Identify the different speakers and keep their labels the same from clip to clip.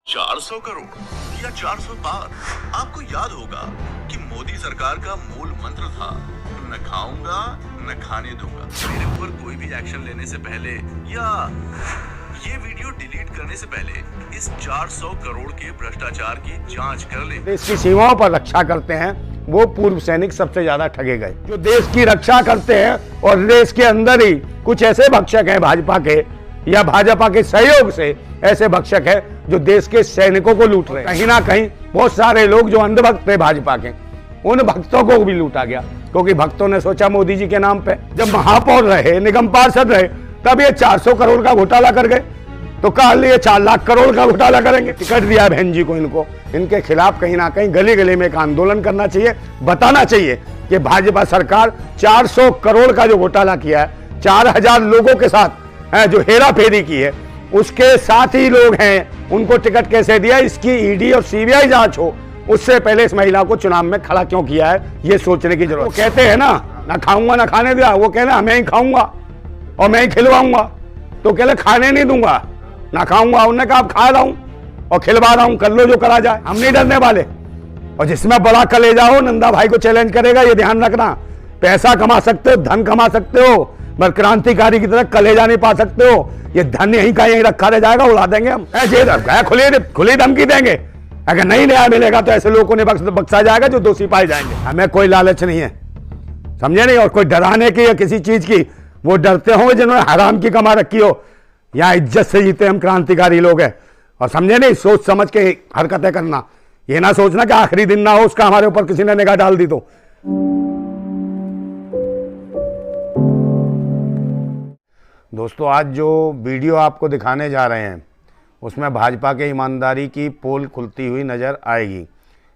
Speaker 1: 400 करोड़ या 400 पार। आपको याद होगा कि मोदी सरकार का मूल मंत्र था, न खाऊंगा न खाने दूंगा। मेरे ऊपर कोई भी एक्शन लेने से पहले या ये वीडियो डिलीट करने से पहले इस 400 करोड़ के भ्रष्टाचार की जांच कर ले।
Speaker 2: देश की सीमाओं पर रक्षा करते हैं वो पूर्व सैनिक सबसे ज्यादा ठगे गए। जो देश की रक्षा करते हैं और देश के अंदर ही कुछ ऐसे भक्षक हैं भाजपा के या भाजपा के सहयोग से ऐसे भक्षक है जो देश के सैनिकों को लूट रहे हैं। कहीं ना कहीं बहुत सारे लोग जो अंधभक्त थे भाजपा के, उन भक्तों को भी लूटा गया, क्योंकि भक्तों ने सोचा मोदी जी के नाम पे जब महापौर रहे, निगम पार्षद रहे, तब ये 400 करोड़ का घोटाला कर गए, तो कल ये 4 लाख करोड़ का घोटाला करेंगे। टिकट दिया बहन जी को, इनके खिलाफ कहीं ना कहीं गली गली में एक आंदोलन करना चाहिए, बताना चाहिए कि भाजपा सरकार 400 करोड़ का जो घोटाला किया है, 4000 लोगों के साथ जो हेरा फेरी की है, उसके साथ ही लोग हैं, उनको टिकट कैसे दिया, इसकी ईडी और सीबीआई जांच हो। उससे पहले इस महिला को चुनाव में खड़ा क्यों किया है, ये सोचने की जरूरत। वो कहते हैं ना खाऊंगा ना खाने दिया, वो कहते हैं मैं ही खाऊंगा और मैं ही खिलवाऊंगा, तो कहले खाने नहीं दूंगा ना खाऊंगा। उन्होंने कहा आप खा रहा हूं और खिलवा रहा हूं, कर लो जो करा जाए, हम नहीं डरने वाले। और जिसमें बड़ा कलेजा हो नंदा भाई को चैलेंज करेगा, ये ध्यान रखना। पैसा कमा सकते हो, धन कमा सकते हो, पर क्रांतिकारी की तरह कलेजा नहीं पा सकते हो। ये धन यहीं का यहीं रखा रह जाएगा, उड़ा देंगे हम। खुली धमकी देंगे, अगर नहीं न्याय मिलेगा तो ऐसे लोगों ने बख्शा जाएगा जो दोषी पाए जाएंगे। हमें कोई लालच नहीं है, समझे नहीं, और कोई डराने की या किसी चीज की वो डरते होंगे जिन्होंने हराम की कमा रखी हो। यहाँ इज्जत से जीते हम क्रांतिकारी लोग हैं, और समझे नहीं, सोच समझ के हरकतें करना। ये ना सोचना कि आखिरी दिन ना हो उसका हमारे ऊपर किसी ने निगाह डाल दी तो। दोस्तों, आज जो वीडियो आपको दिखाने जा रहे हैं उसमें भाजपा के ईमानदारी की पोल खुलती हुई नज़र आएगी,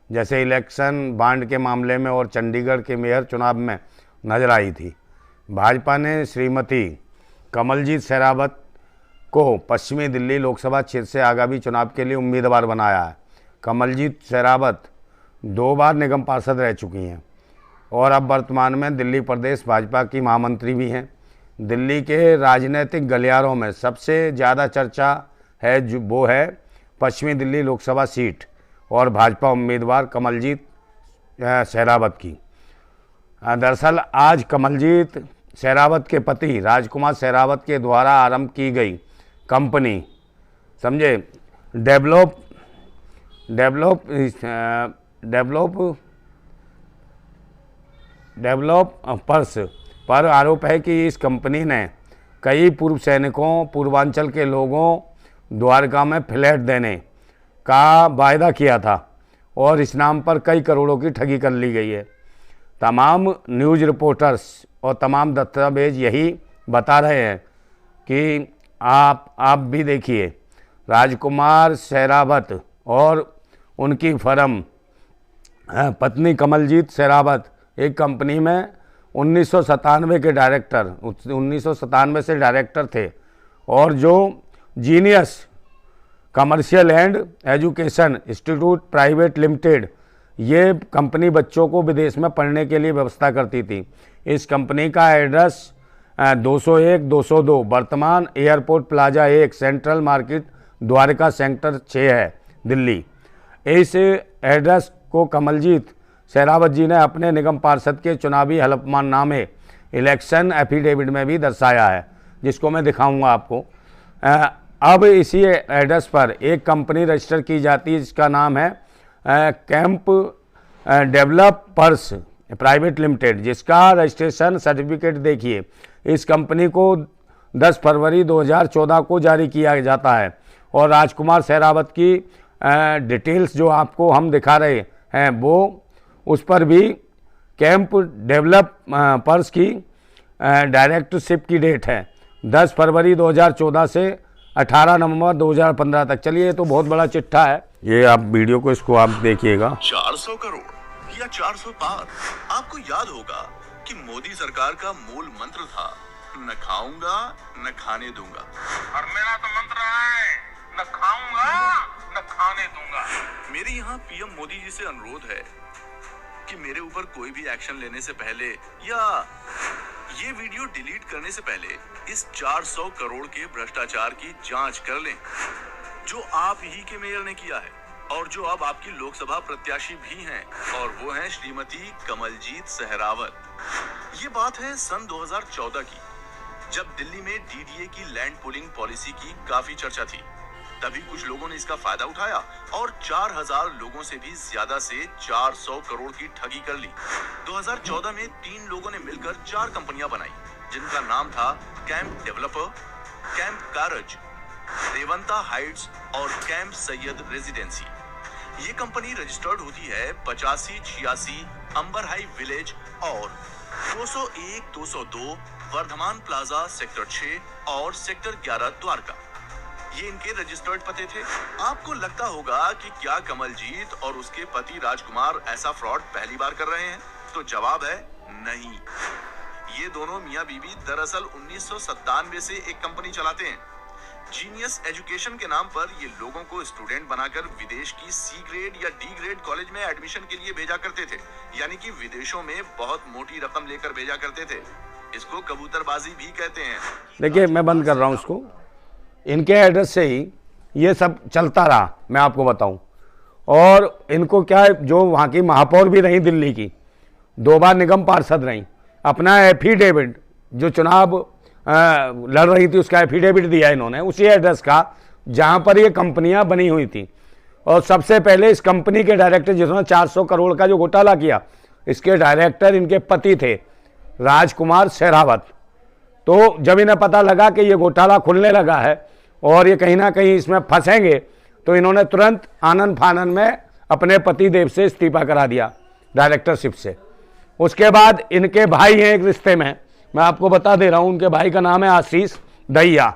Speaker 2: जैसे इलेक्शन बांड के मामले में और चंडीगढ़ के मेयर चुनाव में नजर आई थी। भाजपा ने श्रीमती कमलजीत शेरावत को पश्चिमी दिल्ली लोकसभा क्षेत्र से आगामी चुनाव के लिए उम्मीदवार बनाया है। कमलजीत शेरावत 2 बार निगम पार्षद रह चुकी हैं और अब वर्तमान में दिल्ली प्रदेश भाजपा की महामंत्री भी हैं। दिल्ली के राजनीतिक गलियारों में सबसे ज़्यादा चर्चा है जो वो है पश्चिमी दिल्ली लोकसभा सीट और भाजपा उम्मीदवार कमलजीत शेरावत की। दरअसल आज कमलजीत शेरावत के पति राजकुमार शेरावत के द्वारा आरंभ की गई कंपनी, समझे, डेवलपर्स पर आरोप है कि इस कंपनी ने कई पूर्व सैनिकों, पूर्वांचल के लोगों द्वारका में फ्लैट देने का वायदा किया था और इस नाम पर कई करोड़ों की ठगी कर ली गई है। तमाम न्यूज़ रिपोर्टर्स और तमाम दस्तावेज यही बता रहे हैं कि आप भी देखिए, राजकुमार शेरावत और उनकी फर्म पत्नी कमलजीत शेरावत एक कंपनी में 1997 के डायरेक्टर 1997 से डायरेक्टर थे, और जो genius commercial and education institute private limited, ये कंपनी बच्चों को विदेश में पढ़ने के लिए व्यवस्था करती थी। इस कंपनी का एड्रेस 201-202 वर्तमान airport plaza 1 central market Dwarka sector 6 है, दिल्ली। इस एड्रेस को कमलजीत शेरावत जी ने अपने निगम पार्षद के चुनावी हलफनामे इलेक्शन एफिडेविट में भी दर्शाया है, जिसको मैं दिखाऊंगा आपको। अब इसी एड्रेस पर एक कंपनी रजिस्टर की जाती है जिसका नाम है कैंप डेवलपर्स प्राइवेट लिमिटेड, जिसका रजिस्ट्रेशन सर्टिफिकेट देखिए इस कंपनी को 10 फरवरी 2014 को जारी किया जाता है, और राजकुमार शेरावत की डिटेल्स जो आपको हम दिखा रहे हैं वो उस पर भी कैंप डेवलपर्स की डायरेक्टरशिप की डेट है 10 फरवरी 2014 से 18 नवंबर 2015 तक। चलिए, ये तो बहुत बड़ा चिट्ठा है, ये आप वीडियो को इसको आप देखिएगा।
Speaker 1: 400 करोड़ या 400 पार। आपको याद होगा कि मोदी सरकार का मूल मंत्र था, न खाऊंगा न खाने दूंगा।
Speaker 3: और मेरा तो मंत्र है, न खाऊंगा न खाने दूंगा।
Speaker 1: मेरे यहाँ पीएम मोदी जी से अनुरोध है कि मेरे ऊपर कोई भी एक्शन लेने से पहले या ये वीडियो डिलीट करने से पहले इस 400 करोड़ के भ्रष्टाचार की जांच कर लें। जो आप ही के मेयर ने किया है और जो अब आपकी लोकसभा प्रत्याशी भी हैं, और वो हैं श्रीमती कमलजीत सहरावत। ये बात है सन 2014 की, जब दिल्ली में डीडीए की लैंड पूलिंग पॉलिसी की काफी चर्चा थी। तभी कुछ लोगों ने इसका फायदा उठाया और 4000 लोगों से भी ज्यादा से 400 करोड़ की ठगी कर ली। 2014 में 3 लोगों ने मिलकर 4 कंपनियां बनाई, जिनका नाम था कैंप डेवलपर, कैंप कारज, रेवंता हाइट्स और कैंप सैयद रेजिडेंसी। ये कंपनी रजिस्टर्ड होती है 8586 अंबर हाई विलेज और 201-202 वर्धमान प्लाजा सेक्टर 6 और सेक्टर 11 द्वारका। ये इनके रजिस्टर्ड पते थे। आपको लगता होगा कि क्या कमलजीत और उसके पति राजकुमार ऐसा फ्रॉड पहली बार कर रहे हैं? तो जवाब है नहीं। ये दोनों मियां बीवी दरअसल 1997 से एक कंपनी चलाते हैं। जीनियस एजुकेशन के नाम पर ये लोगों को स्टूडेंट बनाकर विदेश की सी ग्रेड या डी ग्रेड कॉलेज में एडमिशन के लिए भेजा करते थे, यानी कि विदेशों में बहुत मोटी रकम लेकर भेजा करते थे। इसको कबूतरबाजी भी कहते हैं।
Speaker 2: देखिए, मैं बंद कर रहा हूँ उसको। इनके एड्रेस से ही ये सब चलता रहा, मैं आपको बताऊं। और इनको क्या है, जो वहाँ की महापौर भी रही दिल्ली की, 2 बार निगम पार्षद रही, अपना एफिडेविट जो चुनाव लड़ रही थी उसका एफिडेविट दिया इन्होंने उसी एड्रेस का जहाँ पर ये कंपनियाँ बनी हुई थी। और सबसे पहले इस कंपनी के डायरेक्टर, जिन्होंने 400 करोड़ का जो घोटाला किया, इसके डायरेक्टर इनके पति थे राजकुमार सहरावत। तो जब इन्हें पता लगा कि ये घोटाला खुलने लगा है और ये कहीं ना कहीं इसमें फंसेंगे, तो इन्होंने तुरंत आनन फानन में अपने पति देव से इस्तीफा करा दिया डायरेक्टरशिप से। उसके बाद इनके भाई हैं एक रिश्ते में, मैं आपको बता दे रहा हूँ, उनके भाई का नाम है आशीष दहिया।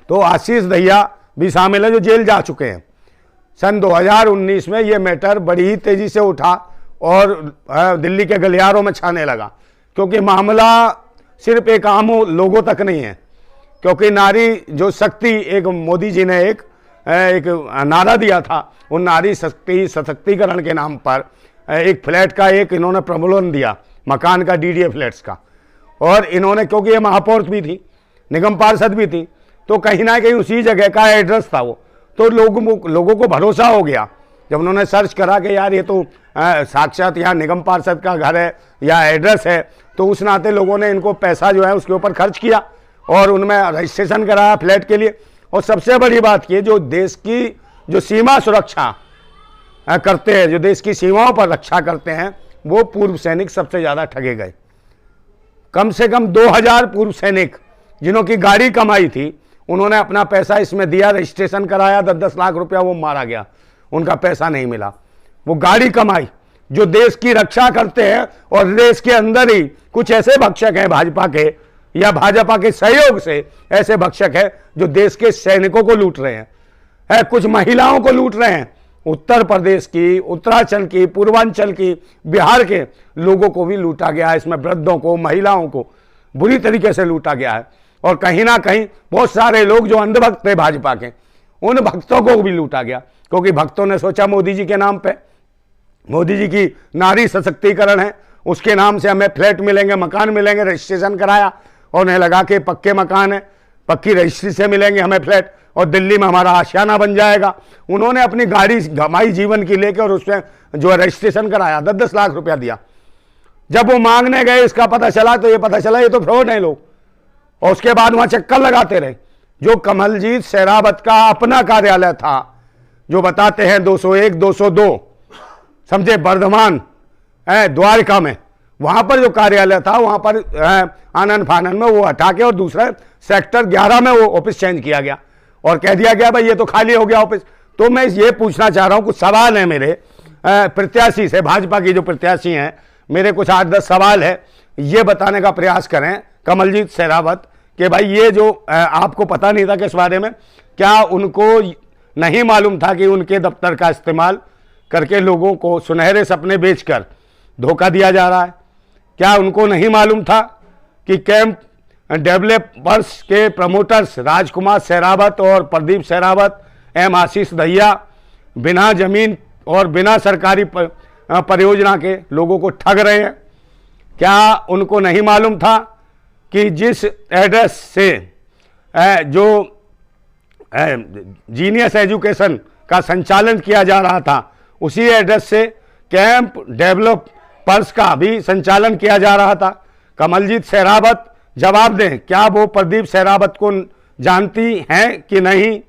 Speaker 2: तो आशीष दहिया भी शामिल है, जो जेल जा चुके हैं। सन 2019 में ये मैटर बड़ी ही तेजी से उठा और दिल्ली के गलियारों में छाने लगा, क्योंकि मामला सिर्फ एक आम लोगों तक नहीं है। क्योंकि नारी जो शक्ति, एक मोदी जी ने एक नारा दिया था, उन नारी शक्ति सशक्तिकरण के नाम पर एक फ्लैट का एक इन्होंने प्रबोधन दिया, मकान का, डीडीए फ्लैट्स का। और इन्होंने, क्योंकि ये महापौर भी थी, निगम पार्षद भी थी, तो कहीं ना कहीं उसी जगह का एड्रेस था वो। तो लोगों को भरोसा हो गया जब उन्होंने सर्च करा कि यार ये तो साक्षात यहाँ निगम पार्षद का घर है या एड्रेस है। तो उस नाते लोगों ने इनको पैसा जो है उसके ऊपर खर्च किया और उनमें रजिस्ट्रेशन कराया फ्लैट के लिए। और सबसे बड़ी बात ये, जो देश की जो सीमा सुरक्षा करते हैं, जो देश की सीमाओं पर रक्षा करते हैं, वो पूर्व सैनिक सबसे ज़्यादा ठगे गए। कम से कम 2000 पूर्व सैनिक जिन्हों की गाड़ी कमाई थी, उन्होंने अपना पैसा इसमें दिया, रजिस्ट्रेशन कराया, 10-10 लाख रुपया, वो मारा गया, उनका पैसा नहीं मिला। वो गाड़ी कमाई जो देश की रक्षा करते हैं, और देश के अंदर ही कुछ ऐसे भक्षक हैं भाजपा के या भाजपा के सहयोग से ऐसे भक्षक हैं जो देश के सैनिकों को लूट रहे हैं, कुछ महिलाओं को लूट रहे हैं। उत्तर प्रदेश की, उत्तराखंड की, पूर्वांचल की, बिहार के लोगों को भी लूटा गया है। इसमें वृद्धों को, महिलाओं को बुरी तरीके से लूटा गया है। और कहीं ना कहीं बहुत सारे लोग जो अंधभक्त थे भाजपा के, उन भक्तों को भी लूटा गया, क्योंकि भक्तों ने सोचा मोदी जी के नाम पे, मोदी जी की नारी सशक्तिकरण है, उसके नाम से हमें फ्लैट मिलेंगे, मकान मिलेंगे, रजिस्ट्रेशन कराया और उन्हें लगा के पक्के मकान है, पक्की रजिस्ट्री से मिलेंगे हमें फ्लैट और दिल्ली में हमारा आशियाना बन जाएगा। उन्होंने अपनी गाड़ी गमाई जीवन की लेके और उसमें जो रजिस्ट्रेशन कराया, 10-10 लाख रुपया दिया। जब वो मांगने गए, इसका पता चला, तो ये पता चला ये तो फ्रॉड है लोग, और उसके बाद वहां चक्कर लगाते रहे। जो कमलजीत सहरावत का अपना कार्यालय था, जो बताते हैं 201, 202, समझे, वर्धमान द्वारका में, वहां पर जो कार्यालय था, वहां पर आनंद फानन में वो हटा के और दूसरा सेक्टर 11 में वो ऑफिस चेंज किया गया और कह दिया गया भाई ये तो खाली हो गया ऑफिस। तो मैं ये पूछना चाह रहा हूं, कुछ सवाल है मेरे प्रत्याशी से, भाजपा की जो प्रत्याशी हैं, मेरे कुछ 8-10 सवाल है, ये बताने का प्रयास करें कमलजीत सहरावत कि भाई ये जो आपको पता नहीं था कि इस बारे में, क्या उनको नहीं मालूम था कि उनके दफ्तर का इस्तेमाल करके लोगों को सुनहरे सपने बेचकर धोखा दिया जा रहा है? क्या उनको नहीं मालूम था कि कैंप डेवलपर्स के प्रमोटर्स राजकुमार सहरावत और प्रदीप सहरावत एम आशीष दहिया बिना जमीन और बिना सरकारी परियोजना के लोगों को ठग रहे हैं? क्या उनको नहीं मालूम था कि जिस एड्रेस से जो जीनियस एजुकेशन का संचालन किया जा रहा था, उसी एड्रेस से कैंप डेवलपर्स का भी संचालन किया जा रहा था। कमलजीत शेरावत जवाब दें, क्या वो प्रदीप शेरावत को जानती हैं कि नहीं?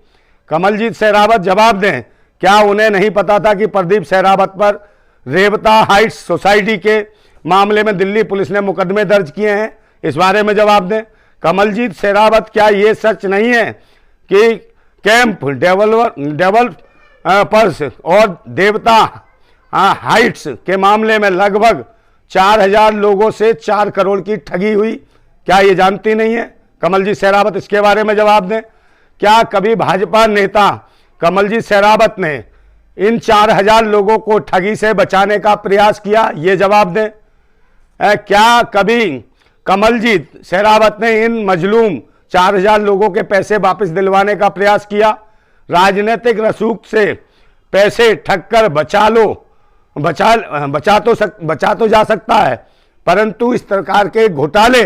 Speaker 2: कमलजीत शेरावत जवाब दें, क्या उन्हें नहीं पता था कि प्रदीप शेरावत पर रेवता हाइट्स सोसाइटी के मामले में दिल्ली पुलिस ने मुकदमे दर्ज किए हैं? इस बारे में जवाब दें। कमलजीत शेरावत, क्या ये सच नहीं है कि कैंप डेवलपर्स और देवता हाइट्स के मामले में लगभग 4000 लोगों से 4 करोड़ की ठगी हुई? क्या ये जानती नहीं है? कमलजीत शेरावत इसके बारे में जवाब दें। क्या कभी भाजपा नेता कमलजीत शेरावत ने इन 4000 लोगों को ठगी से बचाने का प्रयास किया? ये जवाब दें। क्या कभी कमलजीत शेरावत ने इन मजलूम 4000 लोगों के पैसे वापस दिलवाने का प्रयास किया? राजनीतिक रसूख से पैसे ठगकर बचा तो जा सकता है, परंतु इस प्रकार के घोटाले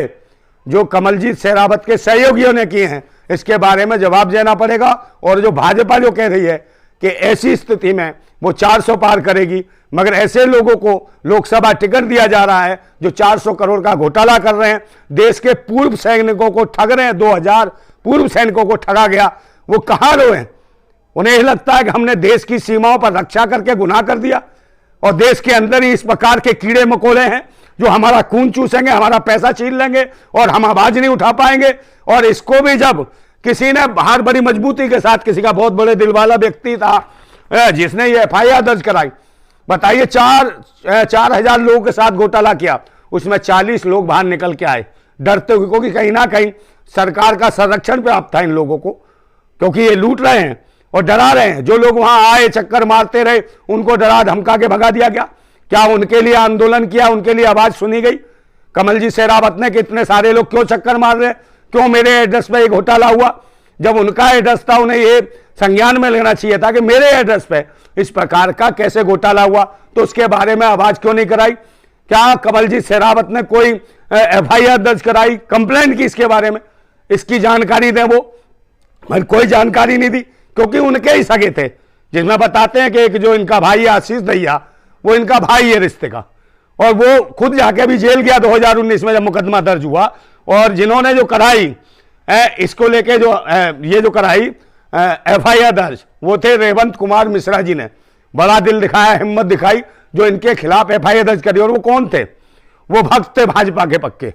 Speaker 2: जो कमलजीत शेरावत के सहयोगियों ने किए हैं, इसके बारे में जवाब देना पड़ेगा। और जो भाजपा जो कह रही है कि ऐसी स्थिति में वो 400 पार करेगी, मगर ऐसे लोगों को लोकसभा टिकट दिया जा रहा है जो 400 करोड़ का घोटाला कर रहे हैं, देश के पूर्व सैनिकों को ठग रहे हैं। 2000 पूर्व सैनिकों को ठगा गया, वो कहां रोए? उन्हें यह लगता है कि हमने देश की सीमाओं पर रक्षा करके गुनाह कर दिया, और देश के अंदर ही इस प्रकार के कीड़े मकोड़े हैं जो हमारा खून चूसेंगे, हमारा पैसा छीन लेंगे और हम आवाज नहीं उठा पाएंगे। और इसको भी जब किसी ने बाहर बड़ी मजबूती के साथ, किसी का बहुत बड़े दिल वाला व्यक्ति था जिसने ये FIR दर्ज कराई, बताइए 4000 लोगों के साथ घोटाला किया, उसमें 40 लोग बाहर निकल के आए डरते हुए, क्योंकि कहीं ना कहीं सरकार का संरक्षण प्राप्त था इन लोगों को, क्योंकि ये लूट रहे हैं और डरा रहे हैं। जो लोग वहां आए चक्कर मारते रहे, उनको डरा धमका के भगा दिया गया। क्या उनके लिए आंदोलन किया, उनके लिए आवाज सुनी गई? कमलजीत शेरावत ने कि इतने सारे लोग क्यों चक्कर मार रहे, क्यों मेरे एड्रेस पे ये घोटाला हुआ? जब उनका एड्रेस था, उन्हें ये संज्ञान में लेना चाहिए था कि मेरे एड्रेस पे इस प्रकार का कैसे घोटाला हुआ, तो उसके बारे में आवाज क्यों नहीं कराई? क्या कमलजीत शेरावत ने कोई FIR दर्ज कराई, कंप्लेंट की इसके बारे में? इसकी जानकारी दें वो, मगर कोई जानकारी नहीं दी, क्योंकि उनके ही सगे थे, जिसमें बताते हैं कि एक जो इनका भाई आशीष दहिया, वो इनका भाई है रिश्ते का, और वो खुद जाके भी जेल गया 2019 में जब मुकदमा दर्ज हुआ। और जिन्होंने जो कराई इसको लेके जो ये जो कराई FIR दर्ज, वो थे रेवंत कुमार मिश्रा जी ने बड़ा दिल दिखाया, हिम्मत दिखाई, जो इनके खिलाफ FIR दर्ज करी। और वो कौन थे? वो भक्त थे भाजपा के पक्के,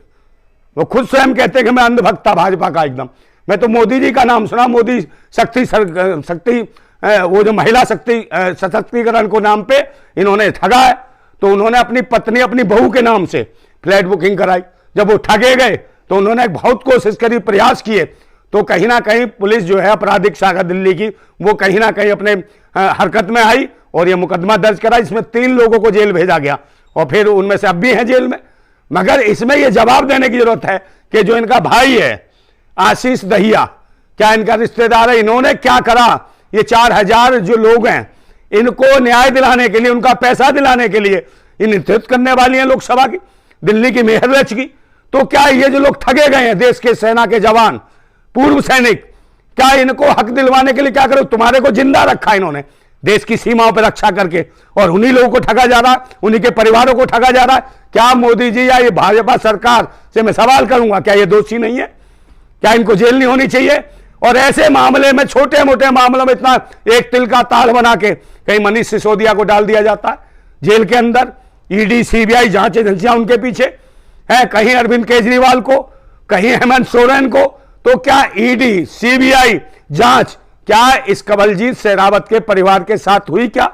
Speaker 2: वो खुद स्वयं कहते कि मैं अंधभक्त था भाजपा का एकदम। मैं तो मोदी जी का नाम सुना, मोदी शक्ति वो जो महिला शक्ति सशक्तिकरण को नाम पे इन्होंने ठगा है, तो उन्होंने अपनी पत्नी अपनी बहू के नाम से फ्लैट बुकिंग कराई। जब वो ठगे गए तो उन्होंने बहुत कोशिश करी, प्रयास किए, तो कहीं ना कहीं पुलिस जो है अपराधिक शाखा दिल्ली की, वो कहीं ना कहीं अपने हरकत में आई और ये मुकदमा दर्ज करा। इसमें 3 लोगों को जेल भेजा गया और फिर उनमें से अब भी हैं जेल में। मगर इसमें यह जवाब देने की जरूरत है कि जो इनका भाई है आशीष दहिया, क्या इनका रिश्तेदार है, इन्होंने क्या करा? ये 4000 जो लोग हैं, इनको न्याय दिलाने के लिए, उनका पैसा दिलाने के लिए ये नेतृत्व करने वाली हैं लोकसभा की, दिल्ली की मेयर रच की। तो क्या ये जो लोग ठगे गए हैं, देश के सेना के जवान, पूर्व सैनिक, क्या इनको हक दिलवाने के लिए क्या करो? तुम्हारे को जिंदा रखा इन्होंने देश की सीमाओं पर रक्षा करके, और उन्हीं लोगों को ठगा जा रहा, उन्हीं के परिवारों को ठगा जा रहा है। क्या मोदी जी या ये भाजपा सरकार से मैं सवाल करूंगा, क्या ये दोषी नहीं है? क्या इनको जेल नहीं होनी चाहिए? और ऐसे मामले में, छोटे मोटे मामलों में इतना एक तिल का ताल बना के कहीं मनीष सिसोदिया को डाल दिया जाता है जेल के अंदर, ED CBI जांच एजेंसियां उनके पीछे है, कहीं अरविंद केजरीवाल को, कहीं हेमंत सोरेन को। तो क्या ED CBI जांच क्या इस कमलजीत शेरावत के परिवार के साथ हुई? क्या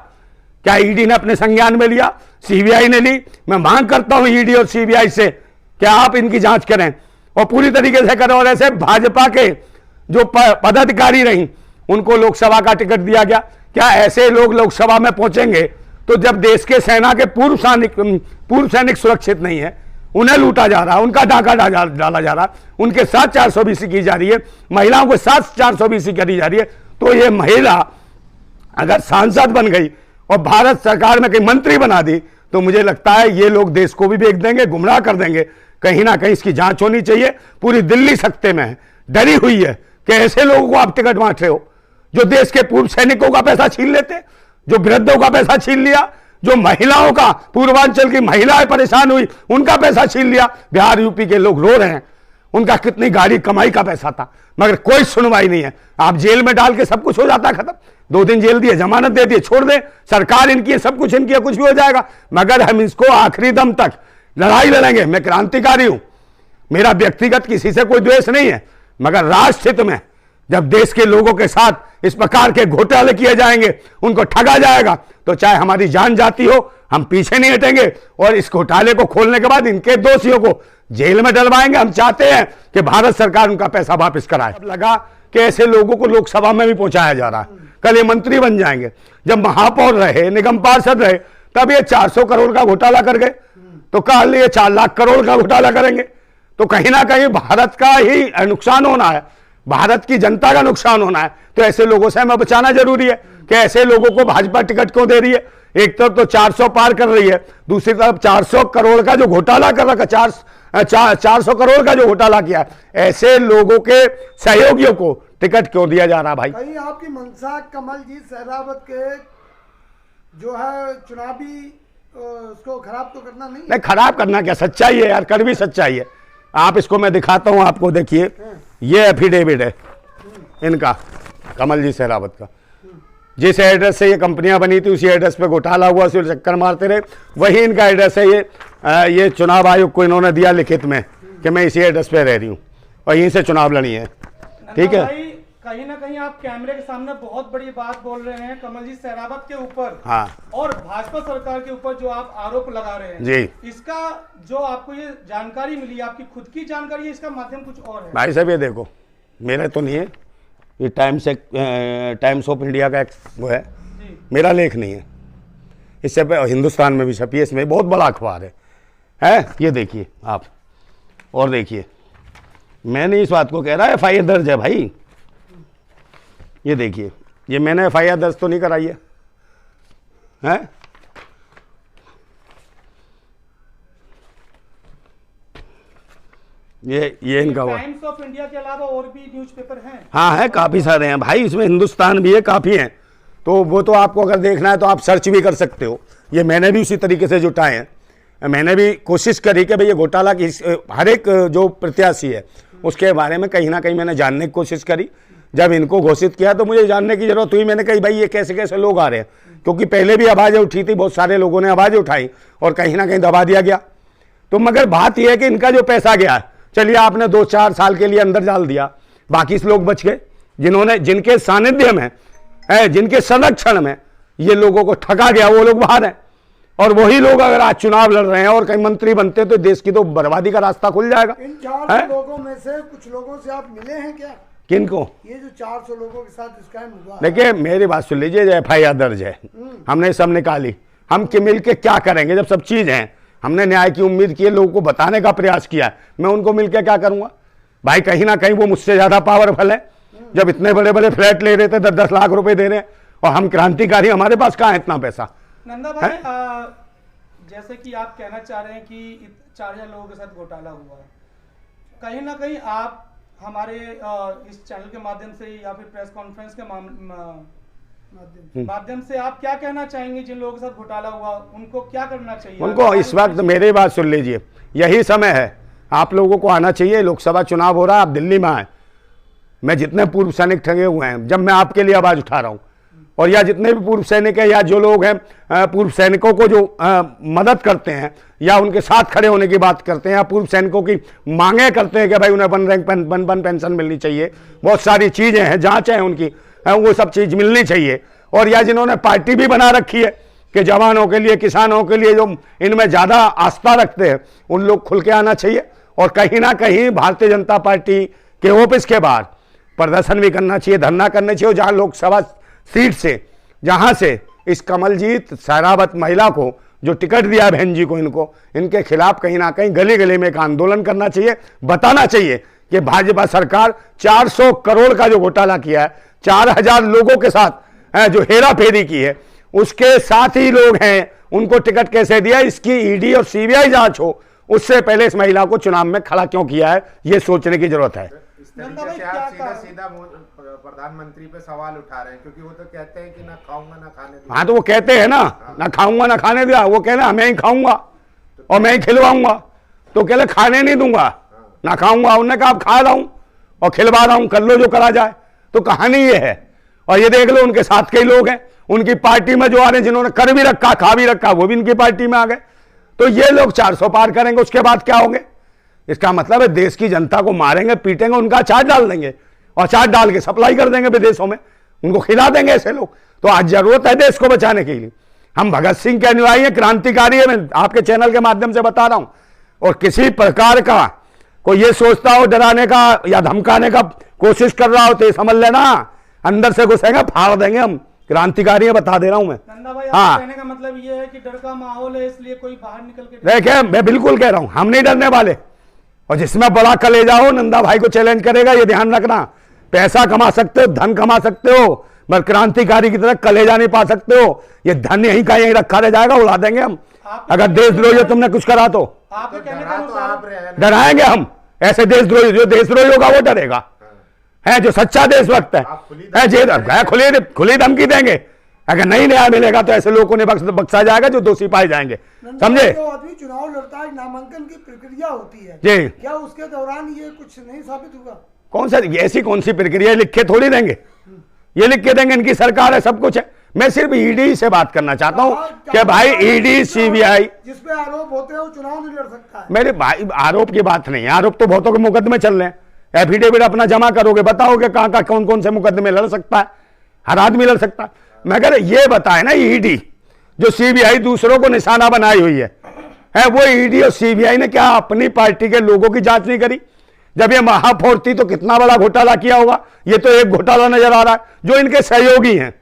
Speaker 2: ED ने अपने संज्ञान में लिया, CBI ने ली? मैं मांग करता हूं ED और CBI से कि आप इनकी जांच करें और पूरी तरीके से करें। और ऐसे भाजपा के जो पदाधिकारी रही, उनको लोकसभा का टिकट दिया गया, क्या ऐसे लोग लोकसभा में पहुंचेंगे? तो जब देश के सेना के पूर्व सैनिक सुरक्षित नहीं है, उन्हें लूटा जा रहा है, उनका डाका डाला जा रहा है, उनके साथ 420 की जा रही है, महिलाओं के साथ 420 करी जा रही है, तो ये महिला अगर सांसद बन गई और भारत सरकार में कहीं मंत्री बना दी, तो मुझे लगता है ये लोग देश को भी बेच देंगे, गुमराह कर देंगे। कहीं ना कहीं इसकी जांच होनी चाहिए। पूरी दिल्ली सख्ते में है, डरी हुई है कि ऐसे लोगों को आप टिकट बांट रहे हो। जो देश के पूर्व सैनिकों का पैसा छीन लेते, जो वृद्धों का पैसा छीन लिया, जो महिलाओं का, पूर्वांचल की महिलाएं परेशान हुई उनका पैसा छीन लिया। बिहार यूपी के लोग रो रहे हैं, उनका कितनी गाड़ी कमाई का पैसा था, मगर कोई सुनवाई नहीं है। आप जेल में डाल के सब कुछ हो जाता खत्म, 2 दिन जेल दिए, जमानत दे दिए, छोड़ दे, सरकार इनकी है, सब कुछ इनकी है, कुछ भी हो जाएगा। मगर हम इसको आखिरी दम तक लड़ाई लड़ेंगे। मैं क्रांतिकारी हूं, मेरा व्यक्तिगत किसी से कोई द्वेष नहीं है, मगर राष्ट्र हित में जब देश के लोगों के साथ इस प्रकार के घोटाले किए जाएंगे, उनको ठगा जाएगा, तो चाहे हमारी जान जाती हो, हम पीछे नहीं हटेंगे और इस घोटाले को खोलने के बाद इनके दोषियों को जेल में डलवाएंगे। हम चाहते हैं कि भारत सरकार उनका पैसा वापस कराए। अब लगा कि ऐसे लोगों को लोकसभा में भी पहुंचाया जा रहा है, कल ये मंत्री बन जाएंगे। जब महापौर रहे, निगम पार्षद रहे, तब ये 400 करोड़ का घोटाला कर गए, तो कल ये 4 लाख करोड़ का घोटाला करेंगे। तो कहीं ना कहीं भारत का ही नुकसान होना है, भारत की जनता का नुकसान होना है। तो ऐसे लोगों से हमें बचाना जरूरी है कि ऐसे लोगों को भाजपा टिकट क्यों दे रही है। एक तरफ तो 400 पार कर रही है, दूसरी तरफ 400 करोड़ का जो घोटाला कर रखा, 400 करोड़ का जो घोटाला किया, ऐसे लोगों के सहयोगियों को टिकट क्यों दिया जा रहा भाई।
Speaker 4: कहीं आपकी मंशा कमलजीत सहरावत के जो है चुनावी उसको खराब तो करना नहीं
Speaker 2: खराब करना क्या, सच्चाई है यार, कर भी सच्चाई है। आप इसको मैं दिखाता हूं आपको, देखिए ये एफिडेविट है इनका, कमलजीत सहरावत का। जिस एड्रेस से ये कंपनियां बनी थी उसी एड्रेस पे घोटाला हुआ, उसी चक्कर मारते रहे, वही इनका एड्रेस है। ये चुनाव आयोग को इन्होंने दिया लिखित में कि मैं इसी एड्रेस पे रह रही हूँ और यहीं से चुनाव लड़ी है, ठीक है।
Speaker 5: कहीं ना कहीं आप कैमरे के सामने बहुत बड़ी बात बोल रहे हैं कमलजीत सहरावत के ऊपर,
Speaker 2: हाँ,
Speaker 5: और भाजपा सरकार के ऊपर जो आप आरोप लगा रहे हैं
Speaker 2: जी, इसका
Speaker 5: जो आपको ये जानकारी मिली, आपकी खुद की जानकारी है, इसका माध्यम कुछ और है
Speaker 2: भाई साहब। ये देखो, मेरा तो नहीं है, ये टाइम्स ऑफ इंडिया का वो है, मेरा लेख नहीं है। इससे हिंदुस्तान में भी छपी है, इसमें बहुत बड़ा अखबार है। ये देखिए आप, और देखिए, मैंने इस बात को कह रहा है, FIR दर्ज है भाई। ये देखिए, ये मैंने FIR दर्ज तो नहीं कराई है, हैं? ये इनका हुआ।
Speaker 5: टाइम्स ऑफ इंडिया के अलावा और भी न्यूज़पेपर हैं?
Speaker 2: हाँ है, काफी सारे हैं भाई, इसमें हिंदुस्तान भी है, काफी हैं। तो वो तो आपको अगर देखना है तो आप सर्च भी कर सकते हो। ये मैंने भी उसी तरीके से जुटाए हैं। मैंने भी कोशिश करी कि भाई ये घोटाला की हर एक जो प्रत्याशी है उसके बारे में कहीं ना कहीं मैंने जानने की कोशिश करी। जब इनको घोषित किया तो मुझे जानने की जरूरत हुई। मैंने कही भाई ये कैसे कैसे लोग आ रहे हैं, क्योंकि पहले भी आवाज़ें उठी थी, बहुत सारे लोगों ने आवाज़ें उठाई और कहीं ना कहीं दबा दिया गया। तो मगर बात यह है कि इनका जो पैसा गया है, चलिए आपने 2-4 साल के लिए अंदर डाल दिया, बाकी लोग बच गए जिनके सानिध्य में जिनके संरक्षण में ये लोगों को ठगा गया, वो लोग बाहर हैं। और वही लोग अगर आज चुनाव लड़ रहे हैं और कहीं मंत्री बनते तो देश की तो बर्बादी का रास्ता खुल जाएगा।
Speaker 4: इन 400 लोगों में से कुछ लोगों से आप मिले हैं क्या?
Speaker 2: किनको?
Speaker 4: ये जो 400 लोगों के साथ स्कैम हुआ।
Speaker 2: देखिए मेरी बात सुन लीजिए, FIR दर्ज है, हमने सब निकाली। हम मिल के क्या करेंगे जब सब चीज है? हमने न्याय की उम्मीद की है, लोगों को बताने का प्रयास किया। मैं उनको मिलकर क्या करूंगा भाई? कहीं ना कहीं वो मुझसे ज्यादा पावरफुल है। जब इतने बड़े बड़े फ्लैट ले रहे थे, 10-10 लाख रुपए दे रहे हैं, और हम क्रांतिकारी, हमारे पास कहाँ है इतना पैसा?
Speaker 5: नंदा भाई, जैसे कि आप कहना चाह रहे हैं कि 4000 लोगों के साथ घोटाला हुआ है, कहीं ना कहीं आप हमारे इस चैनल के माध्यम से या फिर प्रेस कॉन्फ्रेंस के माध्यम से आप क्या कहना चाहेंगे? जिन लोगों के साथ घोटाला हुआ उनको क्या करना चाहिए?
Speaker 2: उनको इस वक्त मेरी बात सुन लीजिए, यही समय है, आप लोगों को आना चाहिए। लोकसभा चुनाव हो रहा है, आप दिल्ली में आए। मैं जितने पूर्व सैनिक ठगे हुए हैं, जब मैं आपके लिए आवाज उठा रहा हूं, और या जितने भी पूर्व सैनिक हैं या जो लोग हैं पूर्व सैनिकों को जो मदद करते हैं या उनके साथ खड़े होने की बात करते हैं या पूर्व सैनिकों की मांगे करते हैं कि भाई उन्हें वन पेंशन मिलनी चाहिए, बहुत सारी चीजें हैं, जांच है उनकी, वो सब चीज मिलनी चाहिए। और या जिन्होंने पार्टी भी बना रखी है कि जवानों के लिए, किसानों के लिए, जो इनमें ज्यादा आस्था रखते हैं, उन लोग खुल के आना चाहिए। और कहीं ना कहीं भारतीय जनता पार्टी के ऑफिस के बाहर प्रदर्शन भी करना चाहिए, धरना करना चाहिए। जहां लोकसभा सीट से, जहां से इस कमलजीत सहरावत महिला को जो टिकट दिया है, बहन जी को, इनके खिलाफ कहीं ना कहीं गली गली में एक आंदोलन करना चाहिए, बताना चाहिए कि भाजपा सरकार 400 करोड़ का जो घोटाला किया है, 4000 लोगों के साथ जो हेरा फेरी की है, उसके साथ ही लोग हैं, उनको टिकट कैसे दिया, इसकी ईडी और CBI जांच हो। उससे पहले इस महिला को चुनाव में खड़ा क्यों किया है, ये सोचने की जरूरत है।
Speaker 5: नंदा भाई, क्या
Speaker 6: प्रधानमंत्री पे सवाल उठा रहे हैं, क्योंकि वो तो कहते हैं कि ना खाऊंगा ना खाने दूंगा।
Speaker 2: हाँ तो वो कहते हैं ना खाऊंगा ना खाने दिया, वो कह रहे मैं ही खाऊंगा और मैं ही खिलवाऊंगा, तो कह रहे खाने नहीं दूंगा ना खाऊंगा। उन्होंने कहा अब खा रहा हूं और खिलवा रहा हूं, कर लो जो करा जाए। तो कहानी ये है। और ये देख लो उनके साथ कई लोग हैं उनकी पार्टी में जो आ रहे हैं, जिन्होंने कर भी रखा खा भी रखा, वो भी इनकी पार्टी में आ गए। तो ये लोग 400 पार करेंगे, उसके बाद क्या होंगे? इसका मतलब है देश की जनता को मारेंगे पीटेंगे, उनका अचार डाल देंगे और अचार डाल के सप्लाई कर देंगे विदेशों में, उनको खिला देंगे ऐसे लोग। तो आज जरूरत है देश को बचाने के लिए। हम भगत सिंह के अनुयायी हैं, क्रांतिकारी है, मैं आपके चैनल के माध्यम से बता रहा हूं। और किसी प्रकार का कोई ये सोचता हो डराने का या धमकाने का कोशिश कर रहा हो तो ये समझ लेना अंदर से घुसेंगे, फाड़ देंगे। हम क्रांतिकारी है, बता दे रहा हूं मैं।
Speaker 5: नंदा भाई,
Speaker 2: हाँ,
Speaker 5: कहने का मतलब ये है कि डर का माहौल है, इसलिए कोई बाहर निकल के
Speaker 2: देखे मैं बिल्कुल कह रहा हूं, हम नहीं डरने वाले। और जिसमें बड़ा कलेजा हो नंदा भाई को चैलेंज करेगा, ये ध्यान रखना। पैसा कमा सकते हो, धन कमा सकते हो, मगर क्रांतिकारी की तरह कलेजा नहीं पा सकते हो। ये धन यहीं का यहीं रखा रह जाएगा, उड़ा देंगे हम अगर देशद्रोही तुमने कुछ करा तो।
Speaker 5: आपके कहने का
Speaker 6: डरा तो
Speaker 5: अनुसार
Speaker 6: आप रहे हैं ना।
Speaker 2: डराएंगे हम ऐसे देशद्रोही, जो देशद्रोही होगा वो डरेगा, है जो सच्चा देशभक्त
Speaker 6: आप
Speaker 2: है खुली धमकी देंगे। अगर नहीं न्याय मिलेगा तो ऐसे लोगों को नहीं बख्शा जाएगा जो दोषी पाए जाएंगे, समझे?
Speaker 4: जो आदमी चुनाव लड़ता है, नामांकन की प्रक्रिया होती है
Speaker 2: जी,
Speaker 4: क्या उसके दौरान ये कुछ नहीं साबित होगा?
Speaker 2: कौन सा ऐसी कौन सी प्रक्रिया लिख के थोड़ी देंगे? ये लिख के देंगे, इनकी सरकार है, सब कुछ है। मैं सिर्फ ईडी से बात करना चाहता हूं कि भाई ईडी सीबीआई
Speaker 4: जिसपे आरोप होते हैं वो चुनाव नहीं लड़ सकता है।
Speaker 2: मेरे भाई आरोप की बात नहीं है, आरोप तो बहुतों के मुकदमे चल रहे हैं। एफिडेविट अपना जमा करोगे, बताओगे कहां का कौन कौन से मुकदमे लड़ सकता है, हर आदमी लड़ सकता है। मगर ये बताए ना ईडी जो सीबीआई दूसरों को निशाना बनाई हुई है वो ईडी और सीबीआई ने क्या अपनी पार्टी के लोगों की जांच नहीं करी? जब ये महापौर थी तो कितना बड़ा घोटाला किया होगा? ये तो एक घोटाला नजर आ रहा है। जो इनके सहयोगी हैं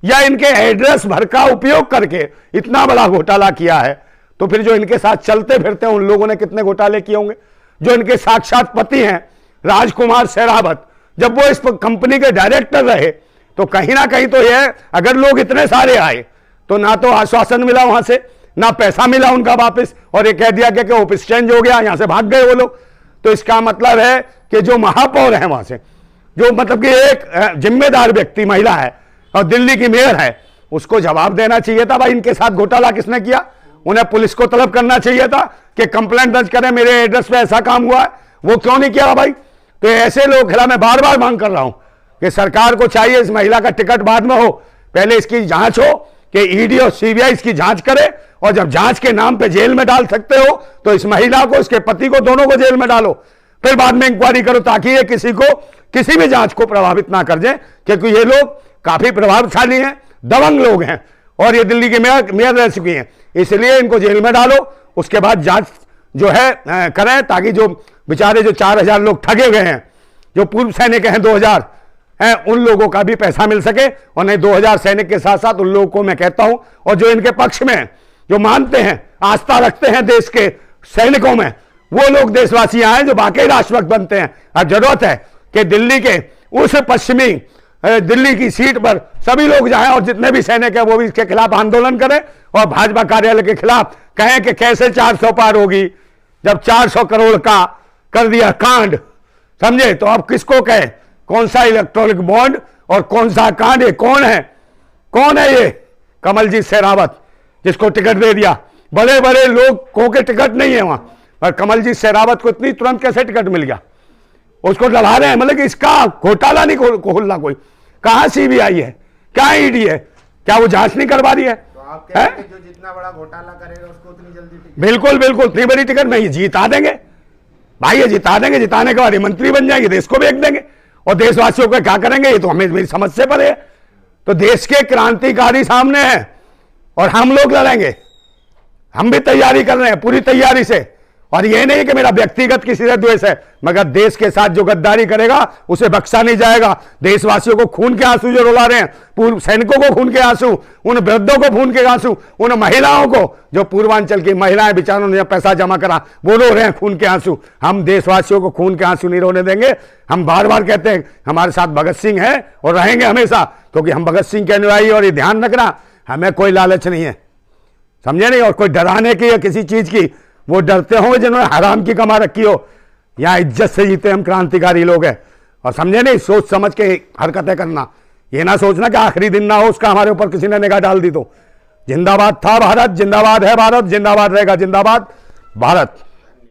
Speaker 2: या इनके एड्रेस भर का उपयोग करके इतना बड़ा घोटाला किया है, तो फिर जो इनके साथ चलते फिरते हैं उन लोगों ने कितने घोटाले किए होंगे? जो इनके साक्षात पति हैं राजकुमार शेरावत, जब वो इस कंपनी के डायरेक्टर रहे, तो कहीं ना कहीं तो ये अगर लोग इतने सारे आए तो ना तो आश्वासन मिला वहां से, ना पैसा मिला उनका वापस, और ये कह दिया कि ऑफिस चेंज हो गया, यहां से भाग गए वो लोग। तो इसका मतलब है कि जो महापौर है वहां से, जो मतलब कि एक जिम्मेदार व्यक्ति महिला है और दिल्ली की मेयर है, उसको जवाब देना चाहिए था। भाई इनके साथ घोटाला किसने किया? उन्हें पुलिस को तलब करना चाहिए था कि कंप्लेंट दर्ज करें, मेरे एड्रेस पे ऐसा काम हुआ है। वो क्यों नहीं किया भाई? तो ऐसे लोग खिलाफ मैं बार बार मांग कर रहा हूं कि सरकार को चाहिए इस महिला का टिकट बाद में हो, पहले इसकी जांच हो कि ईडी और सीबीआई इसकी जांच करे, और जब जांच के नाम पे जेल में डाल सकते हो तो इस महिला को, इसके पति को, दोनों को जेल में डालो, फिर बाद में इंक्वायरी करो, ताकि ये किसी भी जांच को प्रभावित ना कर जाए। क्योंकि ये लोग काफी प्रभावशाली हैं, दबंग लोग हैं, और ये दिल्ली के मेयर रह चुकी हैं, इसलिए इनको जेल में डालो, उसके बाद जांच जो है करें, ताकि जो बेचारे जो 4000 लोग ठगे गए हैं, जो पूर्व सैनिक हैं 2000 हैं, उन लोगों का भी पैसा मिल सके। और नहीं 2000 सैनिक के साथ साथ उन लोगों को मैं कहता हूं, और जो इनके पक्ष में जो मानते हैं, आस्था रखते हैं देश के सैनिकों में, वो लोग देशवासी आए जो वाकई राष्ट्रभक्त बनते हैं। अब जरूरत है कि दिल्ली के उस पश्चिमी दिल्ली की सीट पर सभी लोग जाएं और जितने भी सैनिक हैं वो भी इसके खिलाफ आंदोलन करें और भाजपा कार्यालय के खिलाफ कहें कि कैसे 400 पार होगी जब 400 करोड़ का कर दिया कांड, समझे? तो अब किसको कहे कौन सा इलेक्ट्रॉनिक बॉन्ड और कौन सा कांड? कौन है ये कमलजीत शेरावत जिसको टिकट दे दिया? बड़े बड़े लोग को के टिकट नहीं है वहां पर, कमलजीत शेरावत को इतनी तुरंत कैसे टिकट मिल गया? उसको डरा रहे हैं, मतलब कि इसका घोटाला नहीं खोलना कोई। कहां सीबीआई है, क्या ईडी है? क्या वो जांच नहीं करवा रही है?
Speaker 6: तो आप कह रहे हैं कि जो जितना बड़ा घोटाला करेगा उसको उतनी जल्दी टिकट?
Speaker 2: बिल्कुल बिल्कुल, इतनी बड़ी टिकट में ये जिता देंगे भाई, ये जिता देंगे, जिताने के बाद ये मंत्री बन जाएंगे, देश को बेच देंगे, और देशवासियों को क्या करेंगे ये तो हमें मेरी समझ से परे है। तो देश के क्रांतिकारी सामने है और हम लोग लड़ेंगे, हम भी तैयारी कर रहे हैं पूरी तैयारी से। और ये नहीं कि मेरा व्यक्तिगत किसी से द्वेष है, मगर देश के साथ जो गद्दारी करेगा उसे बख्शा नहीं जाएगा। देशवासियों को खून के आंसू जो रुला रहे हैं, पूर्व सैनिकों को खून के आंसू, उन वृद्धों को खून के आंसू, उन महिलाओं को जो पूर्वांचल की महिलाएं बेचारों ने पैसा जमा करा वो रो रहे हैं खून के आंसू। हम देशवासियों को खून के आंसू नहीं रोने देंगे। हम बार बार कहते हैं हमारे साथ भगत सिंह है और रहेंगे हमेशा, क्योंकि हम भगत सिंह के अनुयायी। और ये ध्यान रखना, हमें कोई लालच नहीं है, समझे नहीं? और कोई डराने की या किसी चीज की, वो डरते होंगे जिन्होंने हराम की कमा रखी हो। यहाँ इज्जत से जीते हम क्रांतिकारी लोग हैं, और समझे नहीं, सोच समझ के हरकतें करना। ये ना सोचना कि आखिरी दिन ना हो उसका हमारे ऊपर किसी ने निगाह डाल दी तो। जिंदाबाद था भारत, जिंदाबाद है भारत, जिंदाबाद रहेगा, जिंदाबाद भारत।